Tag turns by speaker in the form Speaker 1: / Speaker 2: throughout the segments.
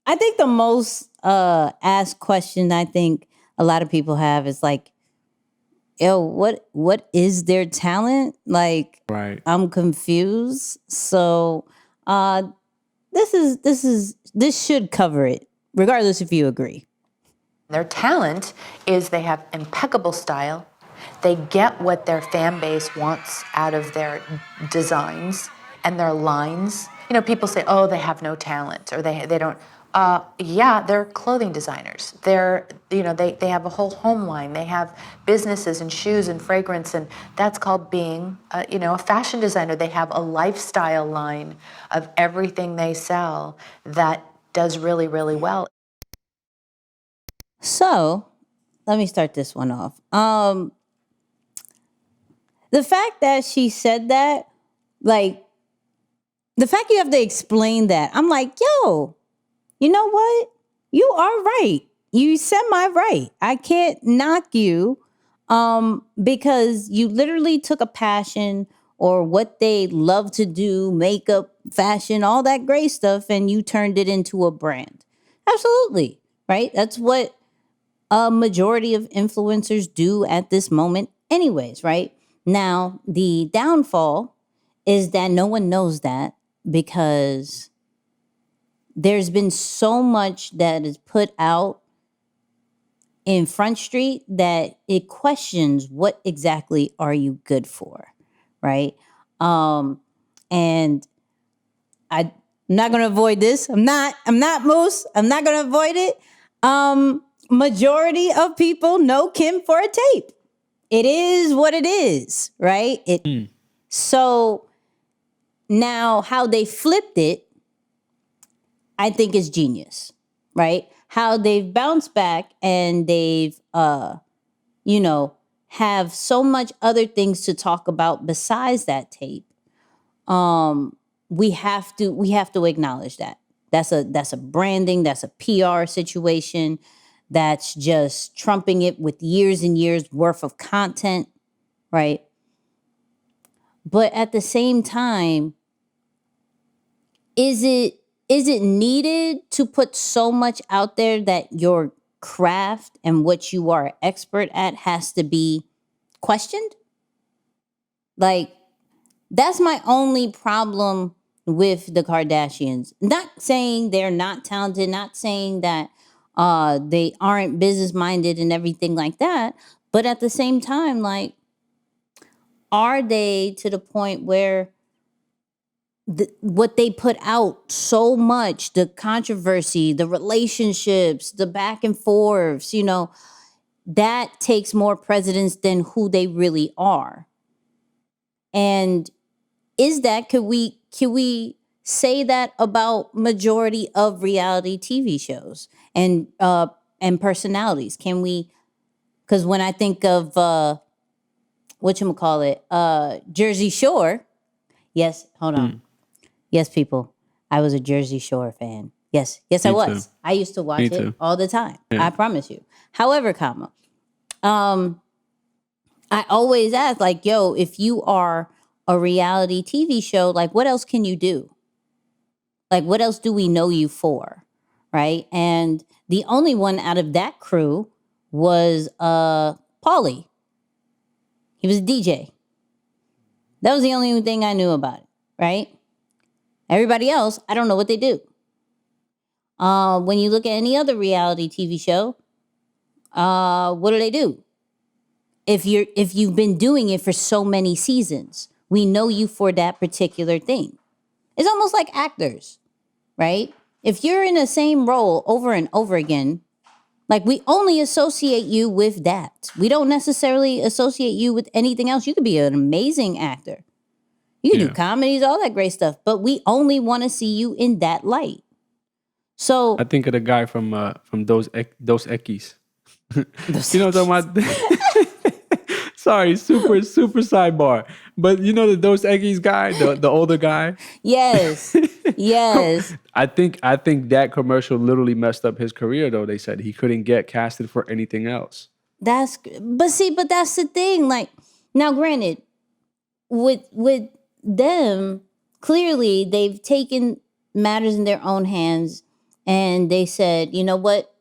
Speaker 1: I think the most asked question I think a lot of people have is like, yo, what is their talent? Like,
Speaker 2: Right.
Speaker 1: I'm confused. So uh this should cover it, regardless if you agree.
Speaker 3: Their talent is they have impeccable style. They get what their fan base wants out of their designs and their lines. You know, people say, "Oh, they have no talent," or they don't. Yeah, they're clothing designers. They have a whole home line. They have businesses and shoes and fragrance, and that's called being a fashion designer. They have a lifestyle line of everything they sell that does really, really well.
Speaker 1: So let me start this one off. The fact that she said that, like, the fact you have to explain that, I'm like, yo, you know what? You are right. You semi right. I can't knock you because you literally took a passion or what they love to do, makeup, fashion, all that great stuff, and you turned it into a brand. Absolutely. Right? That's what a majority of influencers do at this moment, anyways, right? Now, the downfall is that no one knows that because there's been so much that is put out in Front Street that it questions what exactly are you good for, right? And I'm not gonna avoid this. I'm not Moose. I'm not gonna avoid it. Majority of people know Kim for a tape. It is what it is, right? So now how they flipped it, I think is genius, right? How they've bounced back and they've have so much other things to talk about besides that tape. We have to acknowledge that. That's a branding, that's a PR situation, that's just trumping it with years and years worth of content, right? But at the same time, is it needed to put so much out there that your craft and what you are expert at has to be questioned? Like, that's my only problem with the Kardashians. Not saying they're not talented, not saying that they aren't business minded and everything like that, but at the same time, like, are they to the point where what they put out so much, the controversy, the relationships, the back and forths, that takes more precedence than who they really are. And is that could we say that about majority of reality TV shows and personalities? Can we? Because when I think of Jersey Shore, yes, hold on. Yes, people. I was a Jersey Shore fan. Yes, I
Speaker 2: Me too.
Speaker 1: was. I used to watch
Speaker 2: Me
Speaker 1: it
Speaker 2: too.
Speaker 1: all the time.
Speaker 2: Yeah.
Speaker 1: I promise you. However, I always ask, like, yo, if you are a reality TV show, like, what else can you do? Like, what else do we know you for? Right? And the only one out of that crew was Paulie. He was a DJ. That was the only thing I knew about it, right? Everybody else, I don't know what they do. When you look at any other reality TV show, what do they do? If you've been doing it for so many seasons, we know you for that particular thing. It's almost like actors, right? If you're in the same role over and over again, like, we only associate you with that. We don't necessarily associate you with anything else. You could be an amazing actor. You can do comedies, all that great stuff, but we only want to see you in that light. So
Speaker 2: I think of the guy from those Eckies. You know what I'm talking about? Sorry, super sidebar. But you know the Dos Equis guy, the older guy.
Speaker 1: yes, yes,
Speaker 2: I think that commercial literally messed up his career. Though they said he couldn't get casted for anything else.
Speaker 1: but that's the thing. Like, now, granted, with them, clearly they've taken matters in their own hands and they said, you know what?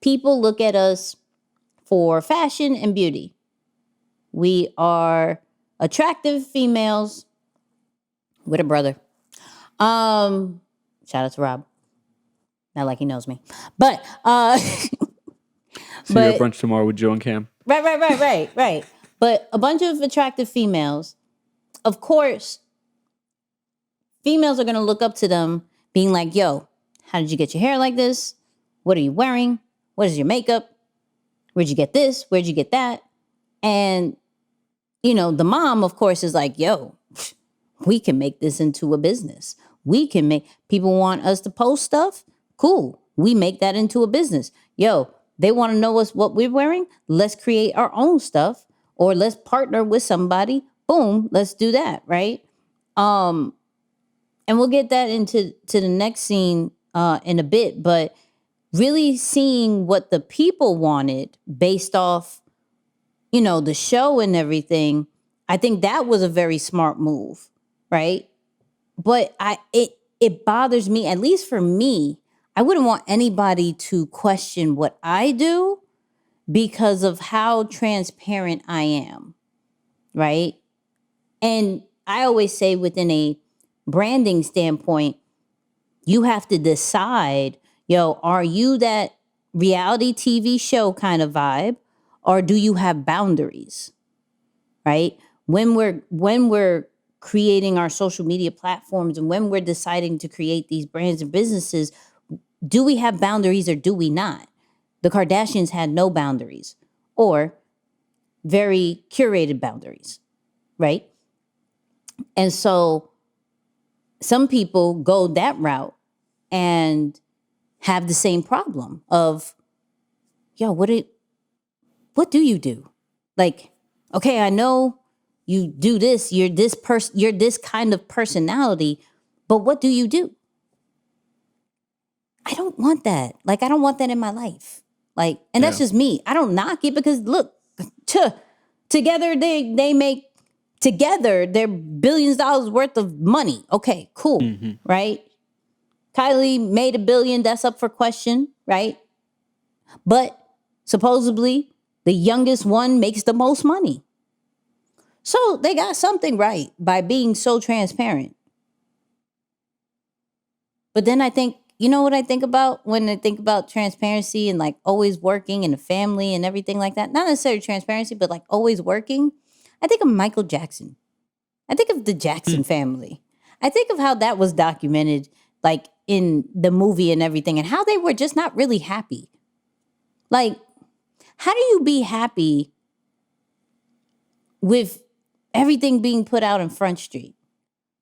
Speaker 1: People look at us for fashion and beauty. We are attractive females with a brother. Shout out to Rob. Not like he knows me. But
Speaker 2: See you at brunch tomorrow with Joe and Cam.
Speaker 1: Right. But a bunch of attractive females, of course, females are going to look up to them being like, yo, how did you get your hair like this? What are you wearing? What is your makeup? Where'd you get this? Where'd you get that? And, you know, the mom, of course, is like, yo, we can make this into a business. People want us to post stuff. Cool. We make that into a business. Yo, they want to know what we're wearing. Let's create our own stuff, or let's partner with somebody. Boom. Let's do that. Right. And we'll get that into the next scene in a bit, but really seeing what the people wanted based off, you know, the show and everything, I think that was a very smart move, right? But it bothers me, at least for me, I wouldn't want anybody to question what I do because of how transparent I am, right? And I always say within a branding standpoint, you have to decide, yo, are you that reality TV show kind of vibe, or do you have boundaries, right? When we're creating our social media platforms and when we're deciding to create these brands and businesses, do we have boundaries or do we not? The Kardashians had no boundaries or very curated boundaries, right? And so some people go that route and have the same problem of, yo, what do you do? Like, okay, I know you do this, you're this kind of personality, but what do you do? I don't want that. Like, I don't want that in my life. Like, and that's just me. I don't knock it because look, together they make, together they're billions of dollars worth of money. Okay, cool, right? Kylie made $1 billion. That's up for question, right? But supposedly the youngest one makes the most money. So they got something right by being so transparent. But then I think, you know what I think about when I think about transparency and like always working and a family and everything like that? Not necessarily transparency, but like always working. I think of Michael Jackson. I think of the Jackson family. I think of how that was documented, like in the movie and everything, and how they were just not really happy. Like, how do you be happy with everything being put out in Front Street?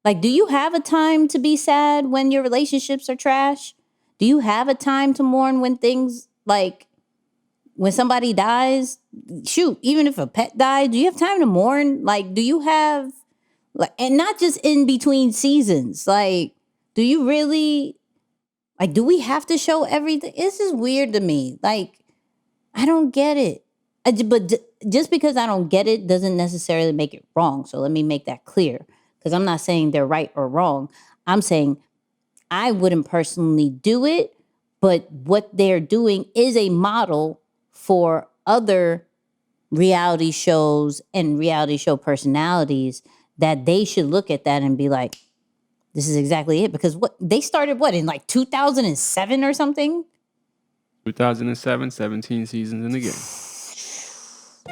Speaker 1: Like, do you have a time to be sad when your relationships are trash? Do you have a time to mourn when things like when somebody dies? Shoot, even if a pet died, do you have time to mourn? Like, do you have, like, and not just in between seasons? Like, do you really, like, do we have to show everything? This is weird to me. Like, I don't get it. But just because I don't get it doesn't necessarily make it wrong. So let me make that clear. Because I'm not saying they're right or wrong. I'm saying I wouldn't personally do it, but what they're doing is a model for other reality shows and reality show personalities that they should look at that and be like, this is exactly it. Because what they started in like 2007 or something?
Speaker 2: 2007, 17 seasons in the game.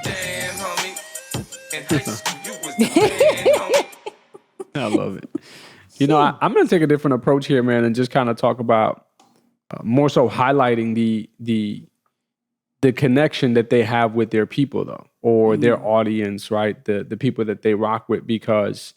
Speaker 2: Damn, homie. In high school, you was the man, homie. I love it. You know, I'm going to take a different approach here, man, and just kind of talk about more so highlighting the connection that they have with their people, though, or their audience, right? The people that they rock with, because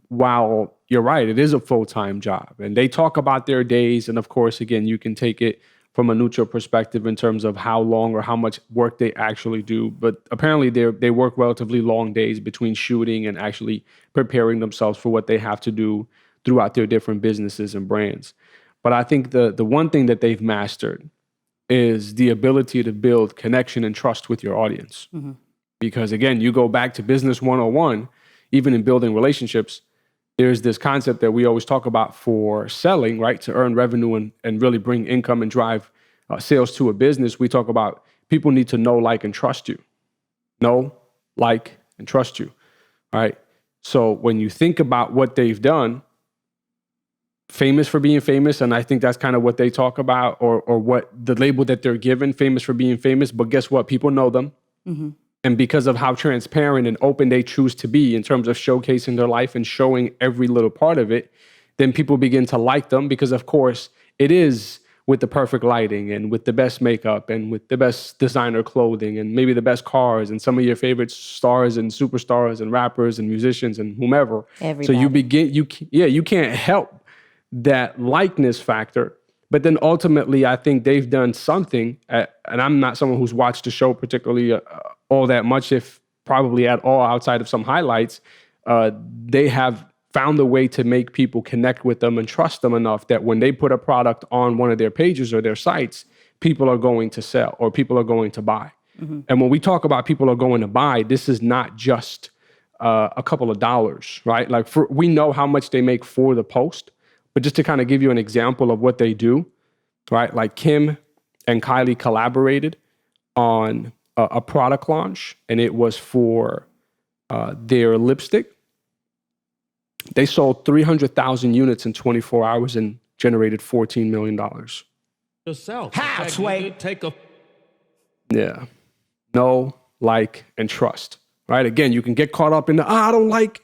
Speaker 2: while you're right, it is a full-time job, and they talk about their days, and of course, again, you can take it from a neutral perspective in terms of how long or how much work they actually do. But apparently they work relatively long days between shooting and actually preparing themselves for what they have to do throughout their different businesses and brands. But I think the one thing that they've mastered is the ability to build connection and trust with your audience. Because again, you go back to business 101, even in building relationships, there's this concept that we always talk about for selling, right? To earn revenue and really bring income and drive sales to a business. We talk about people need to know, like, and trust you. Know, like, and trust you, right? So when you think about what they've done, famous for being famous, and I think that's kind of what they talk about, or what the label that they're given, famous for being famous. But guess what? People know them. Mm-hmm. And because of how transparent and open they choose to be in terms of showcasing their life and showing every little part of it, then people begin to like them because, of course, it is with the perfect lighting and with the best makeup and with the best designer clothing and maybe the best cars and some of your favorite stars and superstars and rappers and musicians and whomever.
Speaker 1: Everybody.
Speaker 2: So you can't help that likeness factor. But then ultimately, I think they've done something, and I'm not someone who's watched the show particularly all that much, if probably at all, outside of some highlights. They have found a way to make people connect with them and trust them enough that when they put a product on one of their pages or their sites, people are going to sell or people are going to buy. Mm-hmm. And when we talk about people are going to buy, this is not just a couple of dollars, right? Like we know how much they make for the post, but just to kind of give you an example of what they do, right? Like Kim and Kylie collaborated on a product launch, and it was for their lipstick. They sold 300,000 units in 24 hours and generated $14 million.
Speaker 4: Yourself.
Speaker 5: How, Sway?
Speaker 2: Yeah. Know, like, and trust, right? Again, you can get caught up in the, I don't like,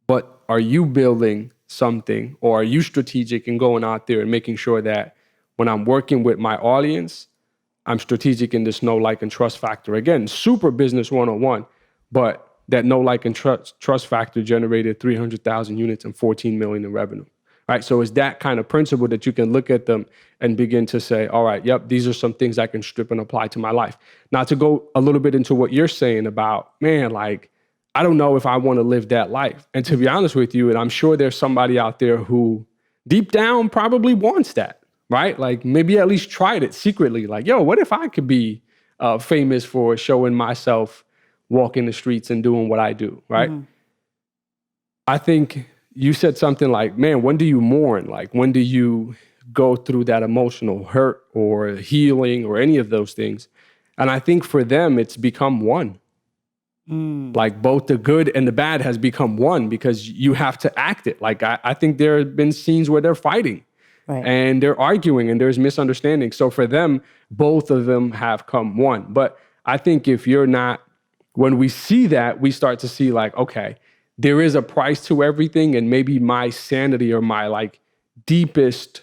Speaker 2: but are you building something, or are you strategic in going out there and making sure that when I'm working with my audience, I'm strategic in this know, like, and trust factor? Again, super business 101, but that know, like, and trust factor generated 300,000 units and 14 million in revenue, right? So it's that kind of principle that you can look at them and begin to say, all right, yep, these are some things I can strip and apply to my life. Now, to go a little bit into what you're saying about, man, like, I don't know if I want to live that life. And to be honest with you, and I'm sure there's somebody out there who deep down probably wants that, right? Like maybe at least tried it secretly. Like, yo, what if I could be famous for showing myself walking the streets and doing what I do, right? Mm-hmm. I think you said something like, man, when do you mourn? Like, when do you go through that emotional hurt or healing or any of those things? And I think for them, it's become one. Like both the good and the bad has become one because you have to act it. Like I think there have been scenes where they're fighting, right, and they're arguing and there's misunderstanding. So for them, both of them have come one. But I think if you're not, when we see that, we start to see like, okay, there is a price to everything, and maybe my sanity or my like deepest,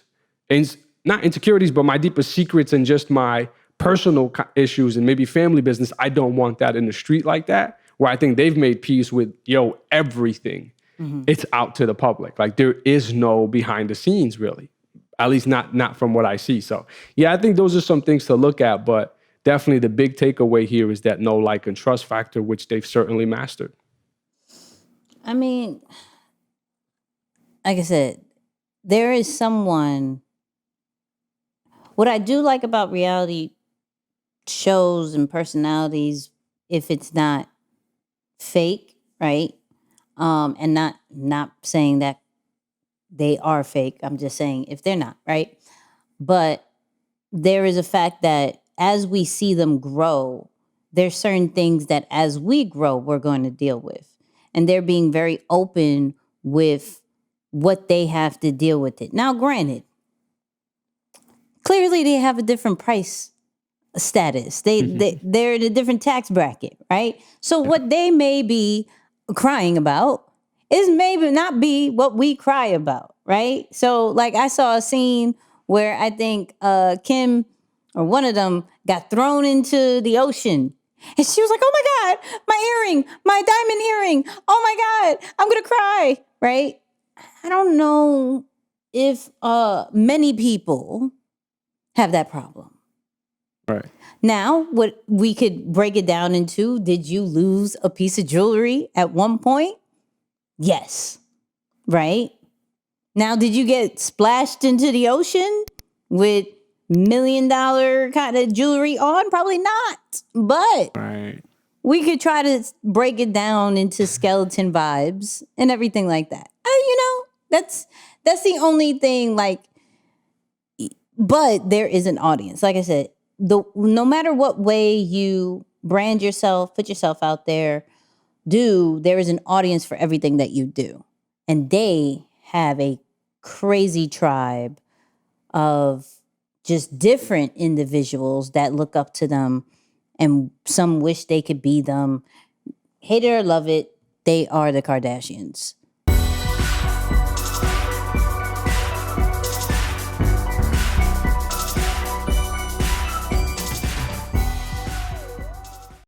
Speaker 2: not insecurities, but my deepest secrets and just my personal issues and maybe family business, I don't want that in the street like that, where I think they've made peace with, yo, everything. Mm-hmm. It's out to the public. Like there is no behind the scenes really, at least not from what I see. So yeah, I think those are some things to look at, but definitely the big takeaway here is that know, like, and trust factor, which they've certainly mastered.
Speaker 1: I mean, like I said, there is someone, what I do like about reality shows and personalities, if it's not fake, right? And not saying that they are fake. I'm just saying if they're not, right? But there is a fact that as we see them grow, there's certain things that as we grow, we're going to deal with. And they're being very open with what they have to deal with it. Now, granted, clearly they have a different price status. They're in a different tax bracket, right? So what they may be crying about is maybe not be what we cry about, right? So like I saw a scene where I think Kim or one of them got thrown into the ocean. And she was like, oh my God, my earring, my diamond earring. Oh my God, I'm going to cry, right? I don't know if many people have that problem.
Speaker 2: Right.
Speaker 1: Now, what we could break it down into, did you lose a piece of jewelry at one point? Yes. Right? Now, did you get splashed into the ocean with $1 million kind of jewelry on? Probably not. But
Speaker 2: right.
Speaker 1: we could try to break it down into skeleton vibes and everything like that. That's the only thing. Like, but there is an audience. Like I said, no matter what way you brand yourself, put yourself out there, there is an audience for everything that you do, and they have a crazy tribe of just different individuals that look up to them, and some wish they could be them. Hate it or love it, they are the Kardashians.